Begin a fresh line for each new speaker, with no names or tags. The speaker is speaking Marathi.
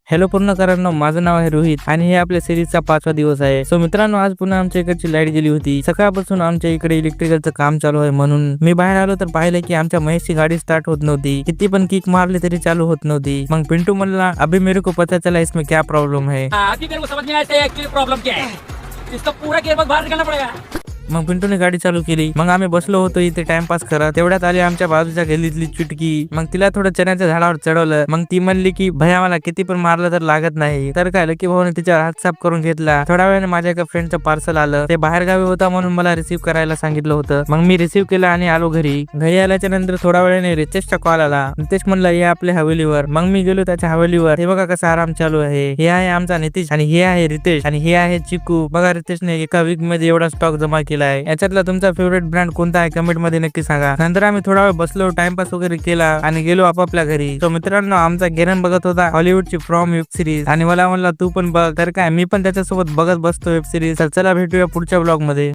हॅलो पूर्णकरांनो, माझं नाव आहे रोहित आणि हे आपल्या सिरीजचा 5वा दिवस आहे. सो मित्रांनो, आज पुन्हा आमच्या इकडची लाईट गेली होती. सकाळपासून आमच्या इकडे इलेक्ट्रिकलचं काम चालू आहे, म्हणून मी बाहेर आलो तर पाहिलं की आमच्या महेशची गाडी स्टार्ट होत नव्हती. किती पण किक मारली तरी चालू होत नव्हती. मग पिंटू म्हणला, अभी मेरे को पता चला इसमें क्या प्रॉब्लम है.
अभी मेरे को समझ नहीं आया एक्चुअली प्रॉब्लम क्या है. इसका पूरा गेअरबॉक्स बाहर निकालना पड़ेगा.
मग पिंटूने गाडी चालू केली. मग आम्ही बसलो होतो इथे टाइमपास करत. तेवढ्यात आली आमच्या बाजूच्या गल्लीतली चुटकी. मग तिला थोडं चण्याच्या झाडावर चढवलं. मग ती म्हणली की भैया मला किती पण मारलं तर लागत नाही. तर काय लकी भाऊने तिच्यावर हात साफ करून घेतला. थोड्या वेळाने माझ्या एका फ्रेंडचं पार्सल आलं. ते बाहेर गावी होता म्हणून मला रिसीव्ह करायला सांगितलं होतं. मग मी रिसीव्ह केलं आणि आलो घरी. घरी आल्याच्या नंतर थोड्या वेळाने रितेशचा कॉल आला. रितेश म्हणला ये आपल्या हवेलीवर. मग मी गेलो त्याच्या हवेलीवर. हे बघा कसा आराम चालू आहे. हे आहे आमचा नितीश आणि हे आहे रितेश आणि हे आहे चिकू. बघा रितेशने एका वीक मध्ये एवढा स्टॉक जमा केला आहे. याच्यातला तुमचा फेवरेट ब्रँड कोणता आहे कमेंट मध्ये नक्की सांगा. नंतर आम्ही थोडा वेळ बसलो, टाइमपास वगैरे केला आणि गेलो आपापल्या घरी. तो मित्रांनो, आमचा गेरन बघत होता हॉलिवूडची फ्रॉम वेब सिरीज आणि मला म्हणला तू पण बघ. तर काय मी पण त्याच्यासोबत बघत बसतो वेब सिरीज. तर चला भेटूया पुढच्या ब्लॉग मध्ये.